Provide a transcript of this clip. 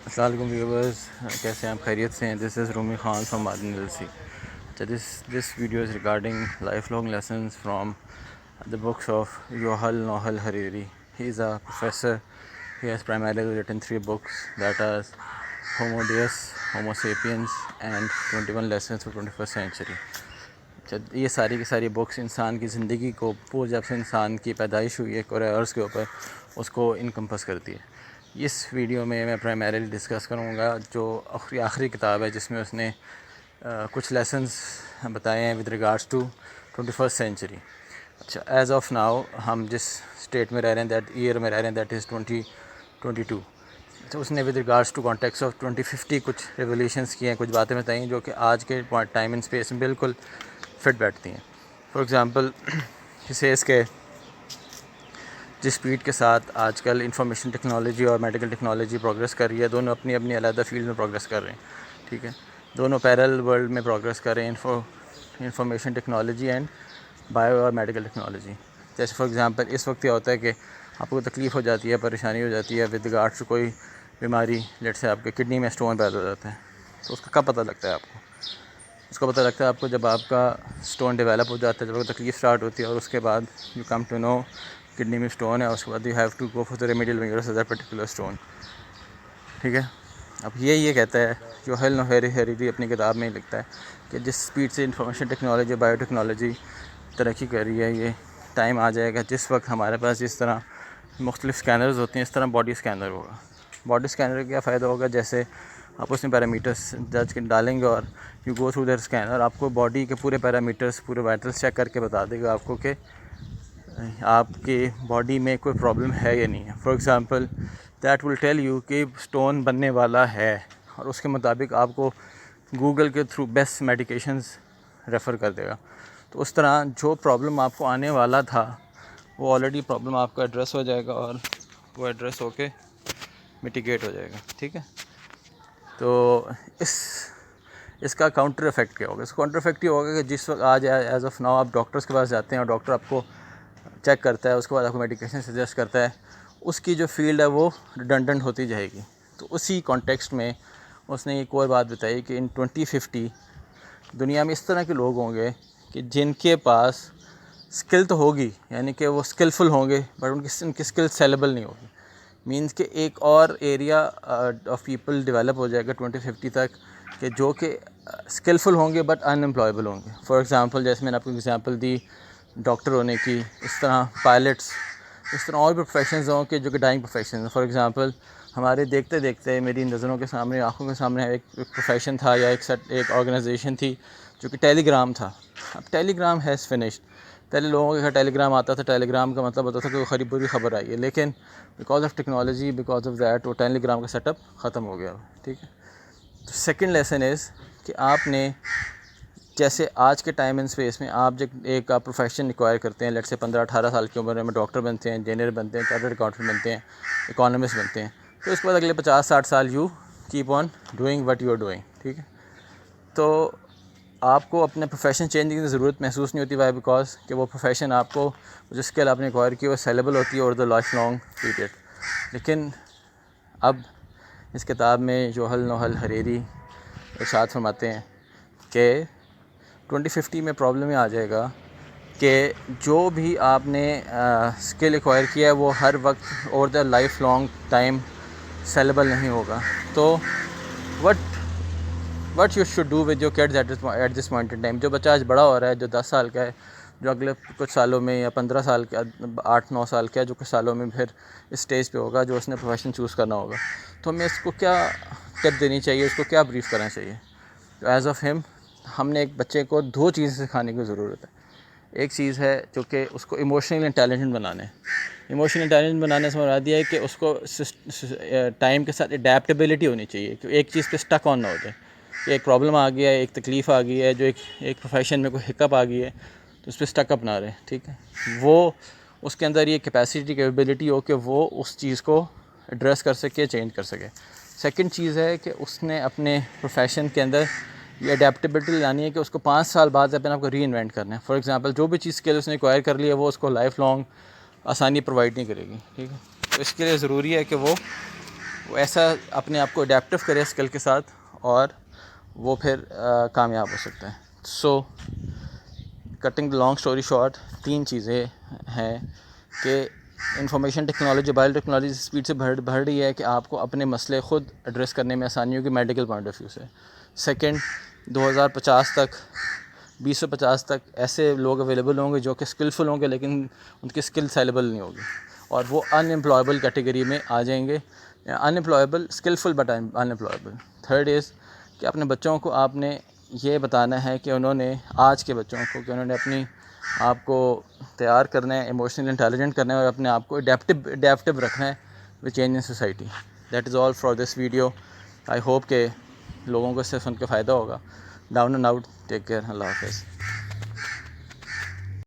السلام علیکم ویورز، کیسے ہیں آپ؟ خیریت سے ہیں؟ This is Rumi Khan from مادن LC. This video is regarding life long lessons from the books of Yuval Noah Harari. He is a professor. He has primarily written 3 books, that are Homo Deus, Homo Sapiens and 21 Lessons for 21st Century. یہ ساری کی ساری books انسان کی زندگی کو جب سے انسان کی پیدائش ہوئی ہے کرۂ ارض کے اوپر اس کو انکمپس کرتی ہے. اس ویڈیو میں پرائمریلی ڈسکس کروں گا جو آخری کتاب ہے جس میں اس نے کچھ لیسنس بتائے ہیں with regards to 21st century. اچھا، ایز آف ناؤ ہم جس اسٹیٹ میں رہ رہے ہیں، دیٹ ایئر میں رہ رہے ہیں، دیٹ از 2022. تو اس نے with regards to contexts of 2050 کچھ ریولیوشنس کی ہیں، کچھ باتیں بتائیں جو کہ آج کے ٹائم اینڈ اسپیس میں بالکل فٹ بیٹھتی ہیں. فار ایگزامپل سیز کہ جس سپیڈ کے ساتھ آج کل انفارمیشن ٹیکنالوجی اور میڈیکل ٹیکنالوجی پروگریس کر رہی ہے، دونوں اپنی اپنی علیحدہ فیلڈ میں پروگریس کر رہے ہیں. ٹھیک ہے، دونوں پیرل ورلڈ میں پروگریس کر رہے ہیں، انفارمیشن ٹیکنالوجی اینڈ بایو اور میڈیکل ٹیکنالوجی. جیسے فار ایگزامپل اس وقت یہ ہوتا ہے کہ آپ کو تکلیف ہو جاتی ہے، پریشانی ہو جاتی ہے ود ریگارڈ ٹو کوئی بیماری، لیٹ سے آپ کے کڈنی میں اسٹون پیدا ہو جاتا ہے، تو اس کا کب پتہ لگتا ہے آپ کو؟ اس کو پتہ لگتا ہے آپ کو جب آپ کا اسٹون ڈیولپ ہو جاتا ہے، جب آپ کو تکلیف اسٹارٹ ہوتی ہے، اور اس کے بعد you come to know kidney میں اسٹون ہے، اس کے بعد you have to go for the remedial measures of that particular stone. ٹھیک ہے، اب یہ کہتا ہے یوول نوح ہریری اپنی کتاب میں لکھتا ہے کہ جس سپیڈ سے انفارمیشن ٹیکنالوجی بایو ٹیکنالوجی ترقی کر رہی ہے، یہ ٹائم آ جائے گا جس وقت ہمارے پاس جس طرح مختلف اسکینرز ہوتے ہیں اس طرح باڈی اسکینر ہوگا. باڈی اسکینر کا کیا فائدہ ہوگا؟ جیسے آپ اس میں پیرامیٹرس جج کے ڈالیں گے اور you go through that scanner, آپ کو باڈی کے پورے پیرامیٹرس، پورے وائٹلس چیک کر کے بتا دے گا آپ کو کہ آپ کی باڈی میں کوئی پرابلم ہے یا نہیں ہے. For example that will tell you کہ اسٹون بننے والا ہے، اور اس کے مطابق آپ کو گوگل کے تھرو بیسٹ میڈیکیشنز ریفر کر دے گا. تو اس طرح جو پرابلم آپ کو آنے والا تھا وہ آلریڈی پرابلم آپ کا ایڈریس ہو جائے گا، اور وہ ایڈریس ہو کے میٹیگیٹ ہو جائے گا. ٹھیک ہے، تو اس کا کاؤنٹر افیکٹ کیا ہوگا؟ اس کا کاؤنٹر افیکٹ یہ ہوگا کہ جس وقت آج ایز آف ناؤ آپ ڈاکٹرس کے پاس جاتے ہیں اور ڈاکٹر آپ کو چیک کرتا ہے، اس کے بعد آپ کو میڈیکیشن سجیسٹ کرتا ہے، اس کی جو فیلڈ ہے وہ ریڈنڈنٹ ہوتی جائے گی. تو اسی کانٹیکسٹ میں اس نے ایک اور بات بتائی کہ ان 2050 دنیا میں اس طرح کے لوگ ہوں گے کہ جن کے پاس اسکل تو ہوگی، یعنی کہ وہ اسکلفل ہوں گے، بٹ ان کی اسکل سیلیبل نہیں ہوگی. مینس کہ ایک اور ایریا آف پیپل ڈیولپ ہو جائے گا 2050 تک کہ جو کہ اسکلفل ہوں گے بٹ ان امپلائیبل ہوں گے. فار ایگزامپل جیسے میں نے آپ کو ایگزامپل دی ڈاکٹر ہونے کی، اس طرح پائلٹس، اس طرح اور بھی پروفیشنز ہوں کہ جو کہ ڈائنگ پروفیشنز ہیں. فار ایگزامپل ہمارے دیکھتے دیکھتے میری نظروں کے سامنے، آنکھوں کے سامنے ایک پروفیشن تھا یا ایک آرگنائزیشن تھی جو کہ ٹیلی گرام تھا. اب ٹیلی گرام ہیز فنشڈ. پہلے لوگوں کے گھر ٹیلی گرام آتا تھا، ٹیلی گرام کا مطلب ہوتا تھا کہ وہ خری بری خبر آئی ہے، لیکن because of technology, because of that وہ ٹیلی گرام کا سیٹ اپ ختم ہو گیا. ٹھیک ہے، تو سیکنڈ لیسن از کہ آپ نے جیسے آج کے ٹائم اینڈ اسپیس میں آپ جب ایک پروفیشن ایکوائر کرتے ہیں، لیٹ سے 15-18 سال کی عمر میں ڈاکٹر بنتے ہیں، انجینئر بنتے ہیں، چارٹرڈ اکاؤنٹنٹ بنتے ہیں، اکانومسٹ بنتے ہیں، تو اس کے بعد اگلے 50-60 سال you keep on doing what you are doing. ٹھیک ہے، تو آپ کو اپنے پروفیشن چینج کی ضرورت محسوس نہیں ہوتی. وائی؟ بیکاز کہ وہ پروفیشن آپ کو جو اسکل آپ نے ایکوائر کی وہ سیلیبل ہوتی ہے اور دا لائف لانگ پیریڈ. لیکن اب اس کتاب میں یوول نوح ہریری ارشاد فرماتے ہیں کہ 2050 میں پرابلم یہ آ جائے گا کہ جو بھی آپ نے اسکل ایکوائر کیا ہے وہ ہر وقت اور the life long time sellable نہیں ہوگا. تو what you should do with your kids at this point in time. جو بچہ آج بڑا ہو رہا ہے، جو 10 سال کا ہے، جو اگلے کچھ سالوں میں یا 15 سال کا، 8-9 سال کا ہے، جو کچھ سالوں میں پھر اس اسٹیج پہ ہوگا جو اس نے پروفیشن چوز کرنا ہوگا، تو ہمیں اس کو کیا ٹپ دینی چاہیے، اس کو کیا بریف کرنا چاہیے؟ تو ایز آف ہم ہم نے ایک بچے کو 2 چیزیں سکھانے کی ضرورت ہے. ایک چیز ہے جو کہ اس کو ایموشنل انٹیلیجنٹ بنانا ہے. ایموشنل انٹیلیجنٹ بنانے سے مراد یہ ہے کہ اس کو ٹائم کے ساتھ اڈیپٹیبلٹی ہونی چاہیے کہ ایک چیز پہ اسٹک آن نہ ہو جائے کہ ایک پرابلم آ گیا ہے، ایک تکلیف آ گئی ہے، جو ایک پروفیشن میں کوئی ہکپ آ گئی ہے تو اس پہ اسٹک اپ نہ رہے. ٹھیک ہے، وہ اس کے اندر یہ کیپیسٹی کیپیبلٹی ہو کہ وہ اس چیز کو ایڈریس کر سکے، چینج کر سکے. سیکنڈ چیز ہے کہ اس نے اپنے پروفیشن کے اندر یہ اڈیپٹیبلٹی لانی ہے کہ اس کو 5 سال بعد اپنے آپ کو ری انوینٹ کرنا ہے. فار ایگزامپل جو بھی چیز اسکل اس نے ایکوائر کر لی ہے وہ اس کو لائف لانگ آسانی پرووائڈ نہیں کرے گی. ٹھیک ہے، تو اس کے لیے ضروری ہے کہ وہ وہ ایسا اپنے آپ کو اڈیپٹیو کرے اسکل کے ساتھ اور وہ پھر کامیاب ہو سکتا ہے. So cutting the long story short 3 چیزیں ہیں کہ انفارمیشن ٹیکنالوجی بایو ٹیکنالوجی اس اسپیڈ سے بڑھ رہی ہے کہ آپ کو اپنے مسئلے خود ایڈریس کرنے میں آسانی ہوگی میڈیکل پوائنٹ آف ویو سے. سیکنڈ 2050 تک 2050 تک ایسے لوگ اویلیبل ہوں گے جو کہ اسکلفل ہوں گے لیکن ان کی اسکل سیلیبل نہیں ہوگی اور وہ ان امپلائبل کیٹیگری میں آ جائیں گے. Unemployable skillful but unemployable. Third is کہ اپنے بچوں کو آپ نے یہ بتانا ہے کہ انہوں نے آج کے بچوں کو کہ انہوں نے اپنی آپ کو تیار کرنا ہے ایموشنلی انٹیلیجنٹ کرنا ہے اور اپنے آپ کو اڈیپٹیو رکھنا ہے with change in society. That is all for this video. I hope کہ لوگوں کو اس سے سن کے فائدہ ہوگا. Down and out. Take care. اللہ حافظ.